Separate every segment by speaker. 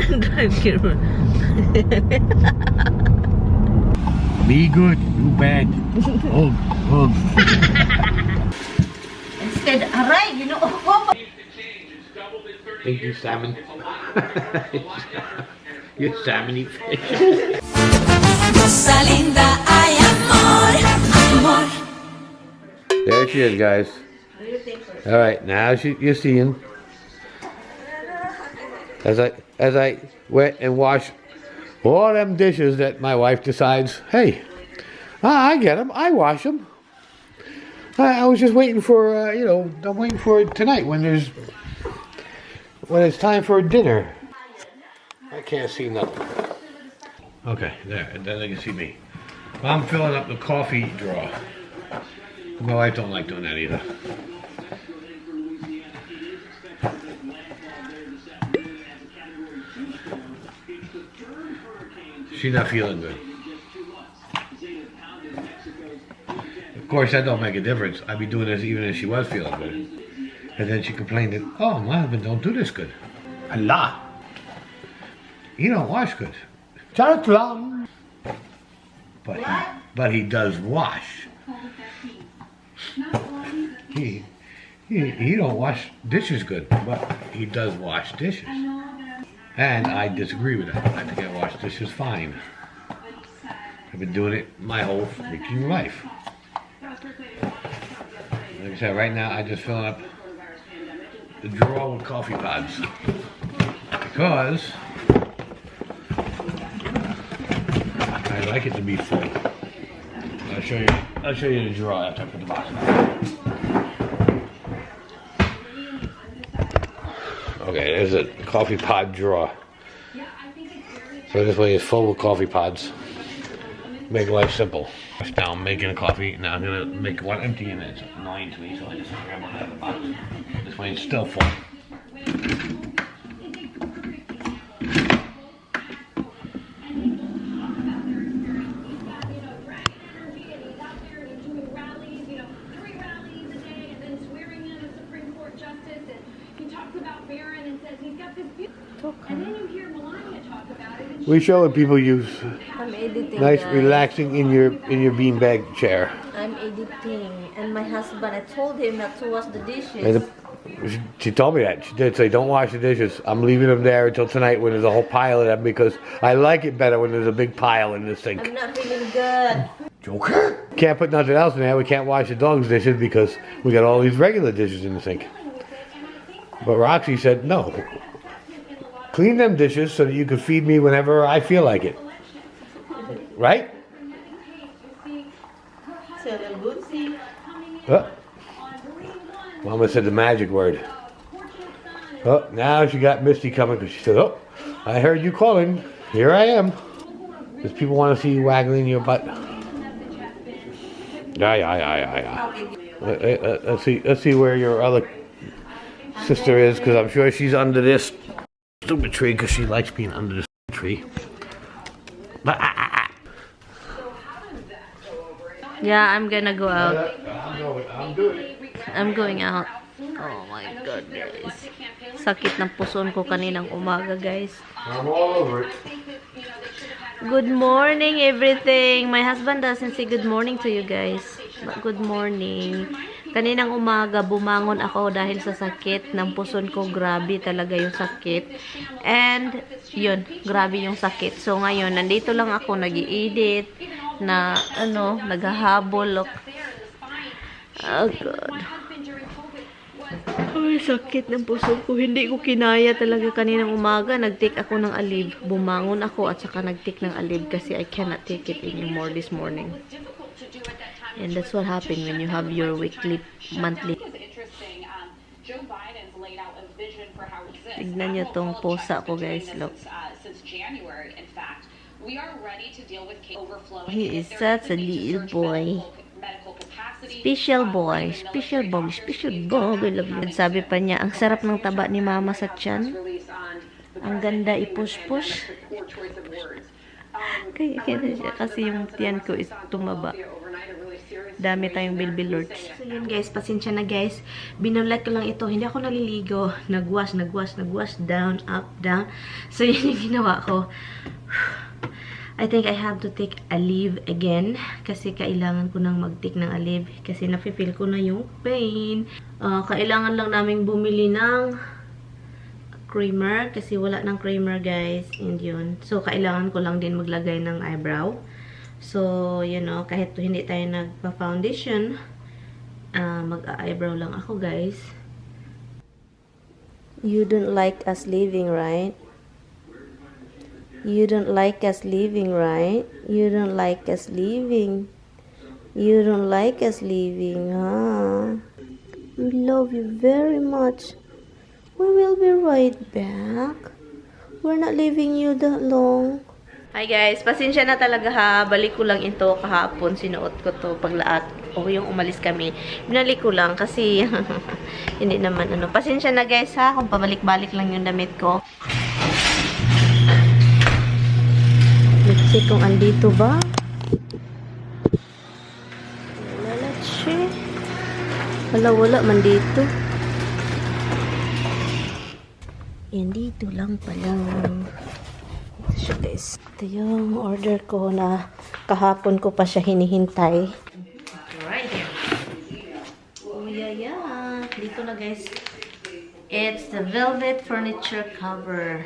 Speaker 1: Drive camera.
Speaker 2: Be good, do bad. Hold.
Speaker 1: Instead, aray, you know.
Speaker 2: Thank you, salmon. You salmony fish. There she is, guys. All right, now you're seeing. As I wet and wash all them dishes that my wife decides, hey, I get them, I wash them. I was just waiting for, I'm waiting for it tonight when it's time for dinner. I can't see nothing. Okay, there, and then they can see me. I'm filling up the coffee drawer. My wife don't like doing that either. She's not feeling good. Of course, that don't make a difference. I'd be doing this even if she was feeling good. And then she complained that, oh, my husband don't do this good. Allah. He don't wash good. But he does wash. He don't wash dishes good, but he does wash dishes. And I disagree with that. I think I wash dishes fine. I've been doing it my whole freaking life. Like I said, right now I'm just filling up the drawer with coffee pods. Because I like it to be full. I'll show you the drawer after I put the box in. Okay, there's a coffee pod drawer. So this way it's full with coffee pods. Make life simple. Now I'm making a coffee. Now I'm gonna make one empty and it's annoying to me, so I just grab one out of the box. This way it's still full. We show what people use.
Speaker 1: I'm editing,
Speaker 2: nice,
Speaker 1: guys.
Speaker 2: Relaxing in your beanbag chair.
Speaker 1: I'm editing, and my husband, I told him not to wash the dishes.
Speaker 2: And she told me that. She did say, don't wash the dishes. I'm leaving them there until tonight when there's a whole pile of them because I like it better when there's a big pile in the sink.
Speaker 1: I'm not feeling good.
Speaker 2: Joker. Can't put nothing else in there. We can't wash the dog's dishes because we got all these regular dishes in the sink. But Roxy said, no. Clean them dishes so that you can feed me whenever I feel like it. Right? Oh. Mama said the magic word. Oh, now she got Misty coming because she said, oh, I heard you calling. Here I am. Does people want to see you waggling your butt? Yeah. Let's see where your other sister is because I'm sure she's under this stupid tree because she likes being under this tree.
Speaker 1: Yeah, I'm gonna go out.
Speaker 2: I'm doing it.
Speaker 1: I'm going out. Oh my God, guys. Sakit ng puson ko kaninang umaga, guys.
Speaker 2: I'm all over it.
Speaker 1: Good morning, everything. My husband doesn't say good morning to you guys. But good morning. Kaninang umaga, bumangon ako dahil sa sakit ng puson ko. Grabe talaga yung sakit. And, yun, grabe yung sakit. So, ngayon, nandito lang ako, nag-i-edit, na, naghahabol. Oh, God. Ay, sakit ng puso ko. Hindi ko kinaya talaga kaninang umaga. Nag-take ako ng alib. Bumangon ako at saka nag-take ng alib kasi I cannot take it anymore this morning. And that's what happened when you have your weekly, monthly. Tignan nyo tong posa ko, guys. Look. He is such a little boy. Special boy. Special boy. Special boy. I love you. Sabi pa niya, ang sarap ng taba ni mama sa tiyan. Ang ganda ipush-push. Kaya siya kasi yung tiyan ko is tumaba. Dami tayong bilbilords. So yun guys, pasensya na guys. Binulat ko lang ito. Hindi ako naliligo. Nagwash, down, up, down. So yun yung ginawa ko. I think I have to take a leave again. Kasi kailangan ko nang mag-take ng a leave. Kasi nafe-feel ko na yung pain. Kailangan lang namin bumili ng creamer. Kasi wala ng creamer guys. And yun. So kailangan ko lang din maglagay ng eyebrow. So, you know, kahit hindi tayo nagpa-foundation, mag-eyebrow lang ako, guys. You don't like us leaving, right? You don't like us leaving, right? You don't like us leaving. You don't like us leaving, huh? We love you very much. We will be right back. We're not leaving you that long. Hi guys, pasensya na talaga ha. Balik ko lang ito kahapon. Sinuot ko to paglaat. O yung umalis kami. Binalik ko lang kasi hindi naman ano. Pasensya na guys ha kung pabalik-balik lang yung damit ko. Let's see kung andito ba. Let's see. Wala man dito. Yan dito lang pala. Ito siya guys. Ito yung order ko na kahapon ko pa siya hinihintay. Right here. Oh yeah. Dito na guys. It's the velvet furniture cover.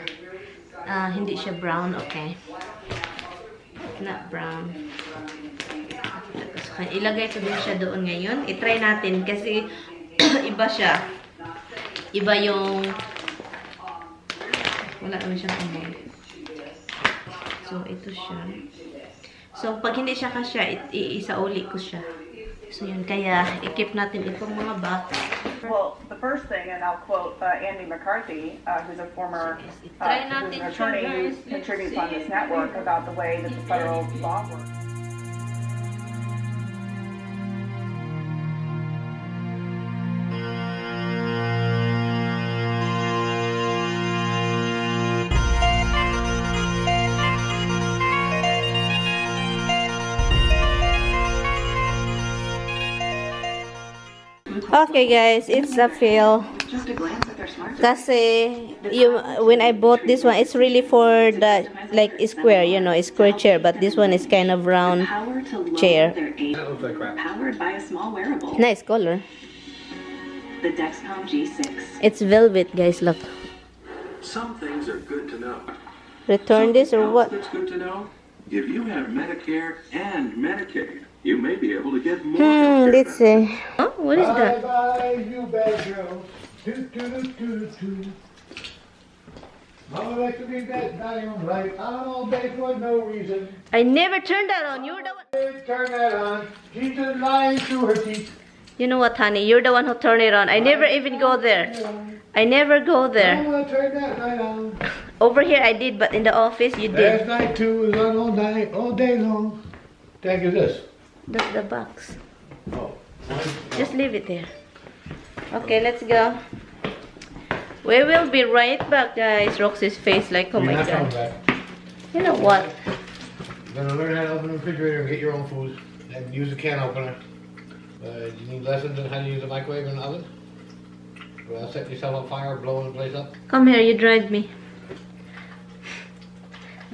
Speaker 1: Hindi siya brown, okay. It's not brown. So, ilagay ko din siya doon ngayon. I-try natin kasi iba siya. Iba yung wala naman siyang amoy. So, ito siya. So, pag hindi siya kasya, isauli ko siya. So, yun. Kaya, i-keep natin itong mga box.
Speaker 3: Well, the first thing, and I'll quote Andy McCarthy, who's a former attorney who contributes on this network, about the way that the federal law works.
Speaker 1: Okay guys, it's a fail. Kasi when I bought this one, it's really for the like square, you know, a square chair, but this one is kind of round chair.
Speaker 4: Powered by a small wearable.
Speaker 1: Nice color.
Speaker 4: The Dexcom G6.
Speaker 1: It's velvet, guys. Look.
Speaker 5: Some things are good to know.
Speaker 1: Return this or what?
Speaker 5: It's good to know. If you have Medicare and Medicaid, you may be able to get more.
Speaker 1: Let's see. Oh, what is that?
Speaker 6: Bye, you bad girl. Mama likes to be that dynamite all day for no reason.
Speaker 1: I never turned that on. You're the one.
Speaker 6: Turn that on. She's just lying through her teeth.
Speaker 1: You know what, honey? You're the one who turned it on. I never even go there. I never go there.
Speaker 6: I'm gonna turn that light on.
Speaker 1: Over here I did, but in the office you did.
Speaker 6: Last night too was on all night, all day long. Thank you. This.
Speaker 1: That's the box.
Speaker 6: Oh.
Speaker 1: Just leave it there. Okay, let's go. We will be right back, guys. Roxy's face like, oh
Speaker 6: You're
Speaker 1: my
Speaker 6: not coming
Speaker 1: god.
Speaker 6: back.
Speaker 1: You know what?
Speaker 6: You're gonna learn how to open the refrigerator and get your own food and use a can opener. You need lessons on how to use a microwave and an oven? Well, set yourself on fire, blowing the place up.
Speaker 1: Come here, you drive me.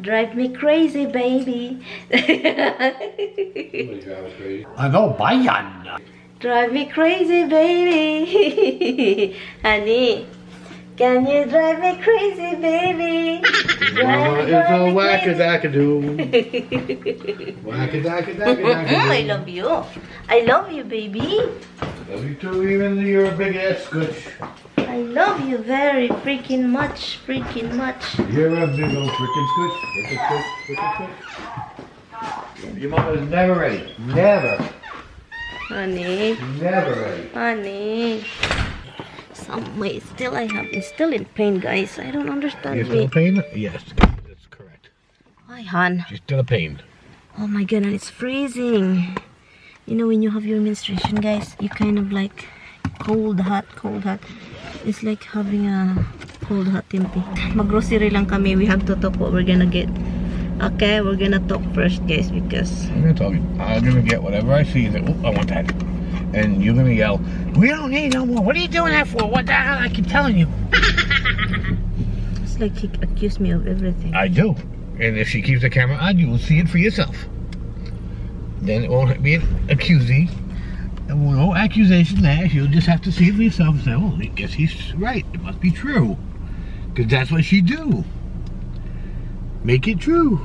Speaker 1: Drive me crazy, baby.
Speaker 6: I know, bayan.
Speaker 1: Drive me crazy, baby. Honey, can you drive me crazy, baby?
Speaker 6: Mama is a whack-a-dack-a-doo. Whack-a-dack-a-dack-a-dack-a-doo.
Speaker 1: I love you. I love you, baby.
Speaker 6: Love you too, even though you're a big ass scooch.
Speaker 1: I love you very freaking much.
Speaker 6: You're a big old freaking scooch. Freaking scooch. Your mama's never ready. Never.
Speaker 1: Honey.
Speaker 6: Never ready.
Speaker 1: Honey. Some way. Still it's still in pain, guys. I don't understand
Speaker 6: You're still in pain? Yes, that's correct.
Speaker 1: Hi, hon.
Speaker 6: She's still in pain.
Speaker 1: Oh my god, and it's freezing. You know when you have your menstruation, guys, you kind of like cold, hot. It's like having a cold, hot tempe. Mag-grocery lang kami. We have to talk what we're gonna get. Okay, we're gonna talk first, guys, because
Speaker 6: I'm gonna talk. I'm gonna get whatever I see that, I want that. And you're gonna yell, we don't need no more. What are you doing that for? What the hell? I keep telling you.
Speaker 1: it's like he accused me of everything.
Speaker 6: I do. And if she keeps the camera on, you will see it for yourself. Then it won't be an accusing. There will no accusation there. You'll just have to see it for yourself and say, oh, I guess he's right. It must be true. Because that's what she do. Make it true.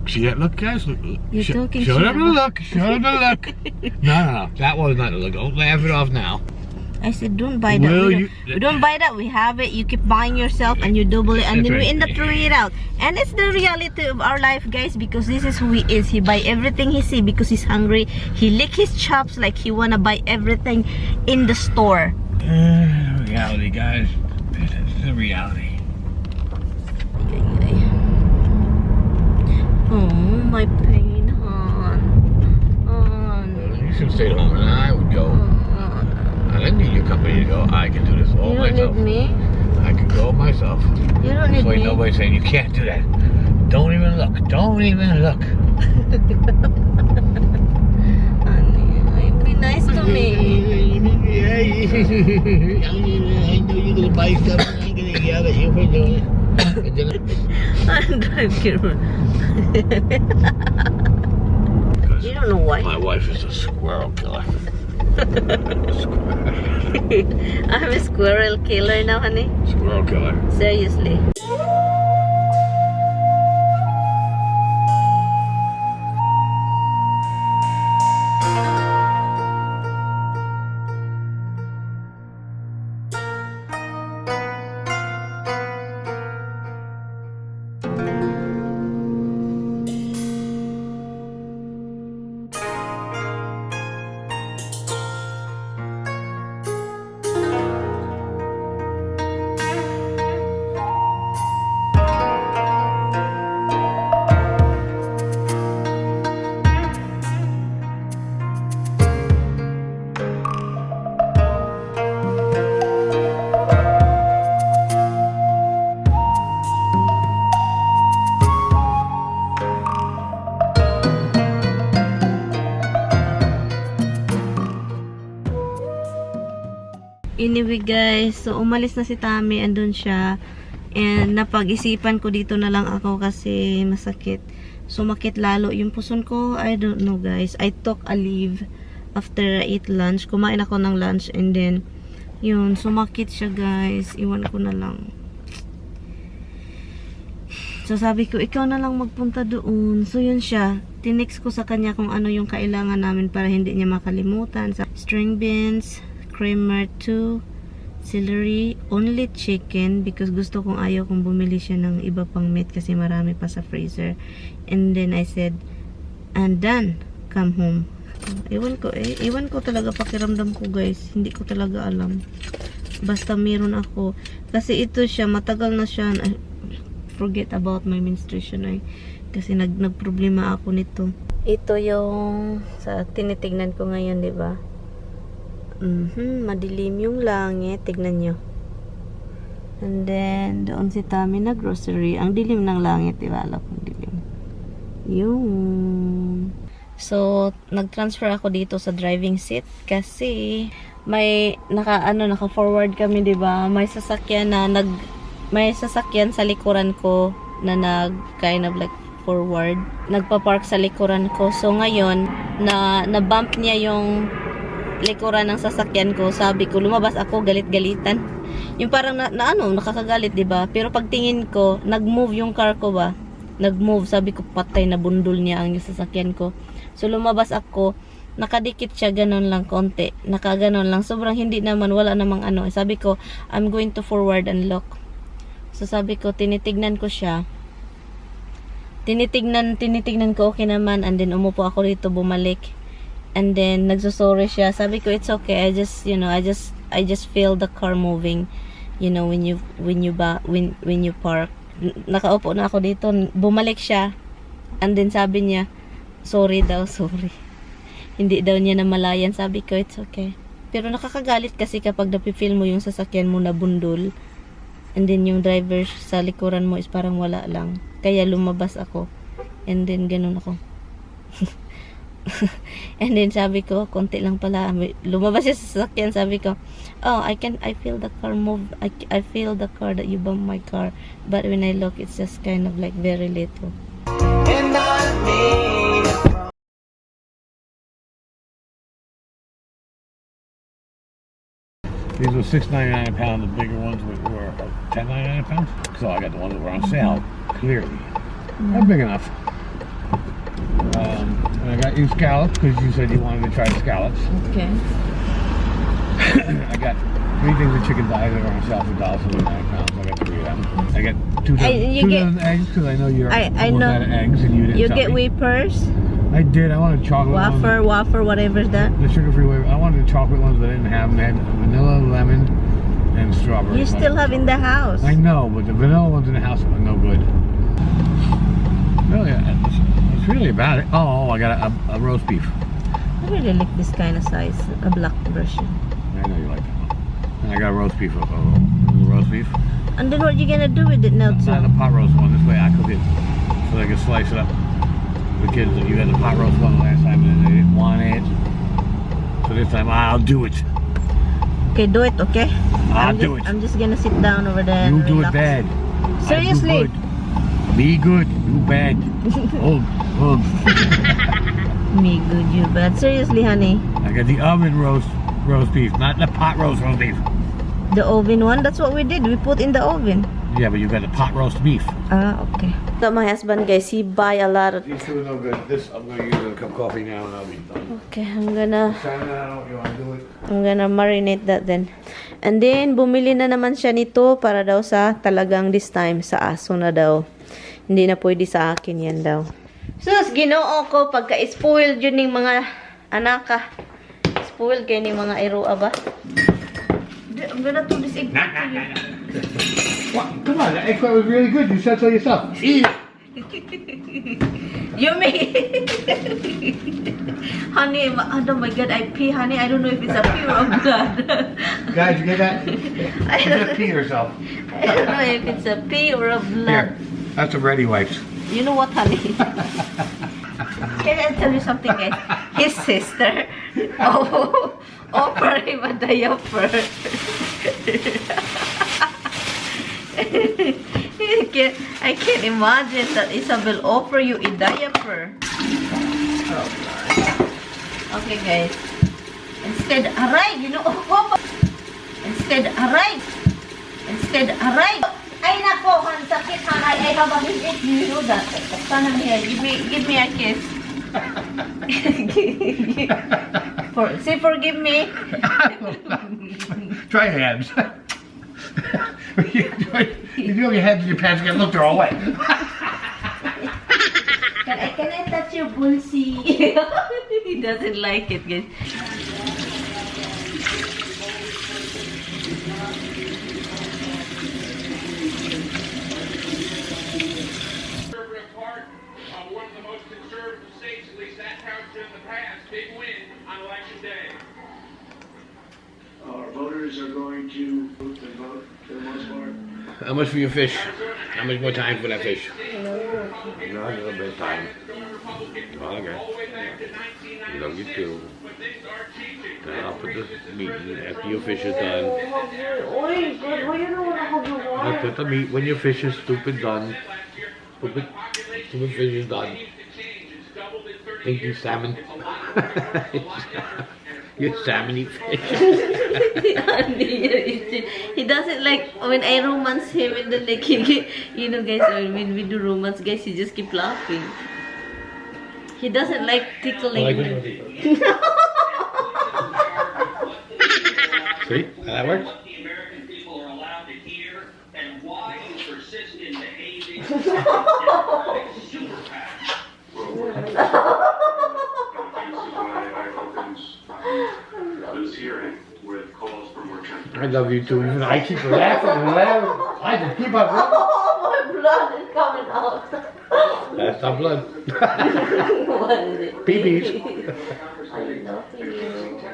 Speaker 6: See that look, guys? Look,
Speaker 1: You're talking
Speaker 6: show
Speaker 1: shit
Speaker 6: them the look. Show them the look. No. That was not the look. Don't laugh it off now.
Speaker 1: I said, don't buy that. We don't buy that. We have it. You keep buying yourself and you double it, and
Speaker 6: That's
Speaker 1: then we
Speaker 6: right.
Speaker 1: end up throwing it out. And it's the reality of our life, guys, because this is who he is. He buy everything he see because he's hungry. He lick his chops like he wanna buy everything in the store.
Speaker 6: Reality, guys. It's the reality.
Speaker 1: Oh, my pain, hon.
Speaker 6: You should stay at home, and I would go. I didn't need your company to go. I can do this all
Speaker 1: You don't
Speaker 6: myself.
Speaker 1: need me.
Speaker 6: I can go myself.
Speaker 1: You don't need
Speaker 6: That's why
Speaker 1: me.
Speaker 6: nobody's saying you can't do that. Don't even look. Don't even look.
Speaker 1: Honey, be nice to me.
Speaker 6: I know you're gonna buy stuff, and I'm gonna yell at you for doing it.
Speaker 1: I'm driving. You don't know why.
Speaker 6: My wife is a squirrel killer.
Speaker 1: I'm a squirrel killer now, honey.
Speaker 6: Squirrel killer.
Speaker 1: Seriously. Anyway guys, so umalis na si Tami, andun siya. And napag-isipan ko dito na lang ako kasi masakit. Sumakit lalo yung puson ko. I don't know guys. I took a leave after I eat lunch. Kumain ako ng lunch and then yun, sumakit siya guys. Iwan ko na lang. So sabi ko, ikaw na lang magpunta doon. So yun siya. Tinext ko sa kanya kung ano yung kailangan namin para hindi niya makalimutan. String beans, creamer 2, celery, only chicken because gusto kong ayaw kong bumili siya ng iba pang meat kasi marami pa sa freezer. And then I said, and done, come home. Iwan ko talaga pakiramdam ko guys. Hindi ko talaga alam. Basta meron ako. Kasi ito siya, matagal na siya. Forget about my menstruation ay. Kasi nagproblema ako nito. Ito yung sa tinitignan ko ngayon, di ba? Madilim yung langit. Tignan nyo. And then, doon si Tami na grocery. Ang dilim ng langit, di ba? Alam kong dilim. Yung... So, nag-transfer ako dito sa driving seat kasi may naka-forward kami, 'di ba? May sasakyan sa likuran ko na kind of like forward. Nagpa-park sa likuran ko. So ngayon, na-bump niya yung likuran ng sasakyan ko. Sabi ko, lumabas ako, galit-galitan. Yung parang nakakagalit, 'di ba? Pero pagtingin ko, nag-move yung car ko ba? Nag-move. Sabi ko, patay na bundol niya ang sasakyan ko. So, lumabas ako, nakadikit siya, ganun lang, konti. Nakaganon lang. Sobrang hindi naman, wala namang ano. Sabi ko, I'm going to forward and look. So, sabi ko, tinitignan ko siya. Tinitignan ko, okay naman. And then, umupo ako dito, bumalik. And then, nagsusorry siya. Sabi ko, it's okay. I just feel the car moving. You know, when you park. Nakaupo na ako dito. Bumalik siya. And then, sabi niya, sorry daw, sorry. Hindi daw niya namalayan. Sabi ko, it's okay. Pero nakakagalit kasi kapag napifeel mo yung sasakyan mo na bundol. And then yung driver sa likuran mo is parang wala lang. Kaya lumabas ako. And then ganun ako. And then sabi ko, konti lang pala. Lumabas yung sasakyan, sabi ko, oh, I feel the car move. I feel the car that you bumped my car. But when I look, it's just kind of like very little.
Speaker 7: And I made it from
Speaker 2: These were $6.99 a pound. The bigger ones were $10.99 a pound. So I got the ones that were on sale. Clearly, they're big enough. And I got you scallops because you said you wanted to try scallops.
Speaker 1: Okay.
Speaker 2: I got 3 things of chicken thighs that are on sale for $1.79 a pound. So I got 3 of them. I got 2 dozen eggs because I know you're almost out of eggs and you didn't.
Speaker 1: You
Speaker 2: tell
Speaker 1: get
Speaker 2: me.
Speaker 1: wafers,
Speaker 2: I did. I wanted chocolate
Speaker 1: wafer, whatever's that.
Speaker 2: The sugar-free wafer. I wanted the chocolate ones, but I didn't have them. They had vanilla, lemon, and strawberry.
Speaker 1: You still have in the house.
Speaker 2: I know, but the vanilla ones in the house are no good. Really, it's really about it. Oh, I got a roast beef.
Speaker 1: I really like this kind of size, a black version.
Speaker 2: I know you like that one. And I got a roast beef, a roast beef.
Speaker 1: And then what you gonna do with it now,
Speaker 2: Not
Speaker 1: too?
Speaker 2: the pot roast one. This way I cook it so they can slice it up. The kids, you had the pot roast one last time and they didn't want it. So this time I'll do it.
Speaker 1: Okay, do it, okay?
Speaker 2: I'll do it.
Speaker 1: I'm just gonna sit down over there.
Speaker 2: You
Speaker 1: and
Speaker 2: do it
Speaker 1: relax.
Speaker 2: bad.
Speaker 1: Seriously?
Speaker 2: I do good. Be good. You bad. Hold.
Speaker 1: Me good, you bad. Seriously, honey.
Speaker 2: I got the oven roast beef, not the pot roast beef.
Speaker 1: The oven one, that's what we did. We put in the oven.
Speaker 2: Yeah, but you got the pot roast beef.
Speaker 1: Ah, okay. So my husband, guys, he buy a lot of...
Speaker 2: These two are no good. This I'm gonna use in a cup of coffee now and I'll be done.
Speaker 1: Okay, I'm gonna
Speaker 2: You wanna do it?
Speaker 1: marinate that then. And then, bumili na naman siya nito para daw sa talagang this time sa aso na daw. Hindi na pwede sa akin yan daw. Sus, ginoo ko pagka-spoiled yun ng mga anak ka. Spoiled kayo ng mga iroa ba? I'm gonna do this egg.
Speaker 2: What? Come on, that egg white was really good. You said so yourself. Eat it.
Speaker 1: You mean? Honey, oh my god, I pee, honey. I don't know if it's a pee or a blood.
Speaker 2: Guys, you get that?
Speaker 1: I
Speaker 2: You
Speaker 1: don't
Speaker 2: just pee yourself.
Speaker 1: I don't know if it's a pee or a blood.
Speaker 2: Here, that's some ready wipes.
Speaker 1: You know what, honey? Can I tell you something, guys? His sister offered him a diaper. I can't imagine that Isabel offer you a diaper. Oh, God. Okay, guys. Instead, aray, you know, Instead, aray. Ay, nako, han, sakit, han. I have a headache. You know that. Stand here. Give me a kiss. Say forgive me.
Speaker 2: Try your hands. You do have your hands in your pants, you gotta look, they're all wet.
Speaker 1: Can I touch your bullseye? He doesn't like it, guys.
Speaker 8: Part of one of the most conservative states, at least that counts in the past. Big win on election day.
Speaker 5: Our voters are going to vote for the most part.
Speaker 2: How much for your fish? How much more time for that fish? No, a little bit of time. Okay. Love you too. Now I'll put the meat in after your fish is done. I'll put the meat when your fish is done. Stupid fish is done. Thank you, salmon. You're salmony fish.
Speaker 1: He doesn't like when I romance him and then like you know, guys, when we do romance, guys, he just keep laughing. He doesn't like tickling.
Speaker 2: See how that works?
Speaker 8: The American people are allowed to hear, and why you persist in behaving super fast.
Speaker 5: This hearing with calls for more transparency.
Speaker 2: I love you too. Even I keep laughing and laughing. I just keep on laughing.
Speaker 1: Oh, my blood is coming out.
Speaker 2: That's not blood.
Speaker 1: What is it?
Speaker 2: Pee-pees.
Speaker 1: I love you.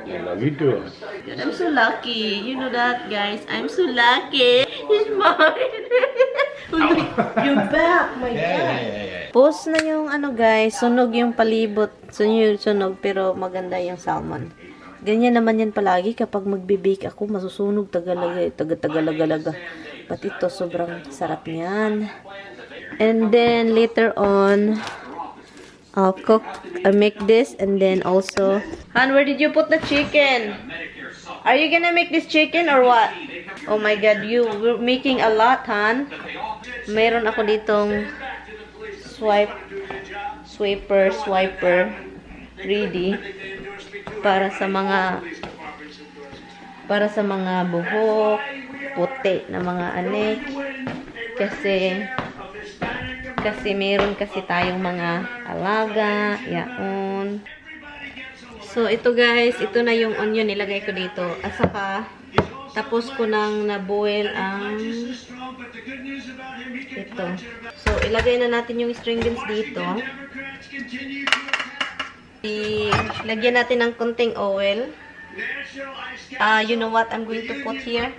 Speaker 2: I love you too.
Speaker 1: I'm so lucky. You know that, guys. I'm so lucky. He's mine. You're back, my God. Post na yung ano guys, sunog yung palibot. Sunog pero maganda yung salmon. Ganyan naman yan palagi kapag magbe-bake ako, masusunog tagalagalaga. But ito sobrang sarap niyan. And then later on, I'll make this, and then also, Han, where did you put the chicken? Are you gonna make this chicken or what? Oh my God, we're making a lot, Han. Mayroon ako ditong swiper ready para sa mga buhok, puti na mga anek. Kasi meron kasi tayong mga alaga, yaon. So, ito guys, ito na yung onion, nilagay ko dito. At saka, tapos ko nang na-boil ang ito. So, ilagay na natin yung string beans dito. Ilagyan natin ng konting oil. You know what I'm going to put here?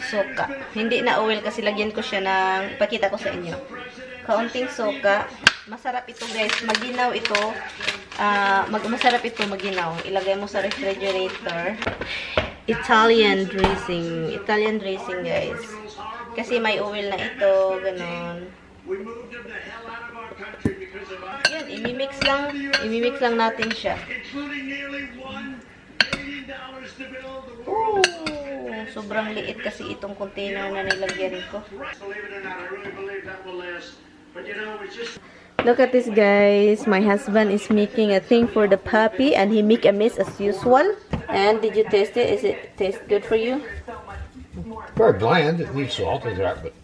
Speaker 1: Soka. Hindi na oil kasi lagyan ko siya ng, ipakita ko sa inyo. Kaunting soka. Masarap ito guys. Maginaw ito. Masarap ito maginaw. Ilagay mo sa refrigerator. Italian dressing. Italian dressing guys. Kasi may oil na ito. Ganon. Yan. Imimix lang natin siya. Ooh. Sobrang liit kasi itong container na nilagyan ko. Look at this guys. My husband is making a thing for the puppy and he make a mess as usual. And did you taste it? Is it taste good for you?
Speaker 6: Very bland. It needs salt, is that? But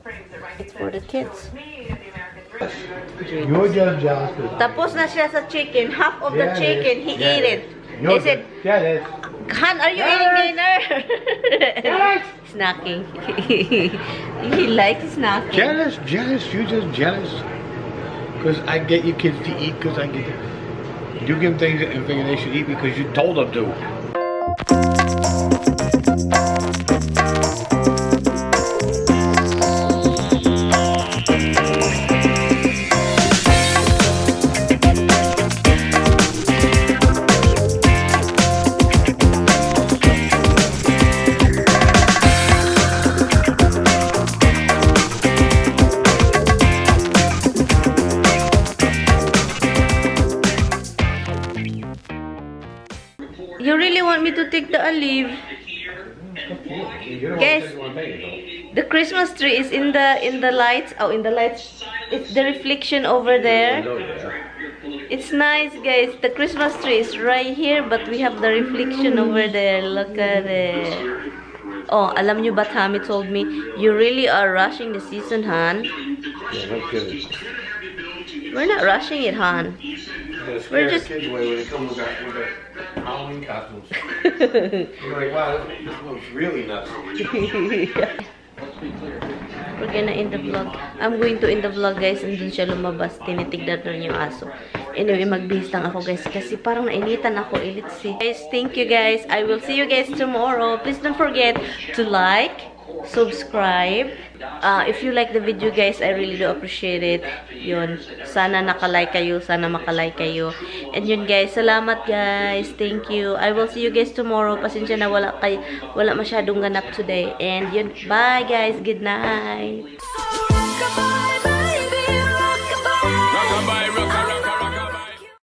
Speaker 1: It's for the kids.
Speaker 6: you're just jealous.
Speaker 1: Tapos na siya sa chicken. Half of the chicken, he ate it. He said,
Speaker 6: Jealous.
Speaker 1: Han, are you eating dinner? Snacking. He likes snacking.
Speaker 6: Jealous. You're just jealous. Because I get your kids to eat because you give them things and figure they should eat because you told them to.
Speaker 1: You really want me to take the olive? Guys, the Christmas tree is in the lights. Oh, in the lights. It's the reflection over there. It's nice, guys. The Christmas tree is right here, but we have the reflection over there. Look at it. Oh, alam nyo ba, Tommy told me, you really are rushing the season, Han.
Speaker 6: Yeah, no kidding.
Speaker 1: We're not rushing it, Han. We're just...
Speaker 6: kids away when they come with the Halloween costumes. You're like, wow, this looks really nuts.
Speaker 1: We're gonna end the vlog. I'm going to end the vlog, guys. And dun siya lumabas. Tinitignan rin yung aso. Anyway, magbihis lang ako, guys. Kasi parang nainitan ako. Let's see. Guys, thank you, guys. I will see you guys tomorrow. Please don't forget to like, subscribe. If you like the video, guys, I really do appreciate it. Yun. Sana nakalike kayo. Sana makalike kayo. And yun, guys. Salamat, guys. Thank you. I will see you guys tomorrow. Pasensya na wala masyadong ganap today. And yun. Bye, guys. Good night.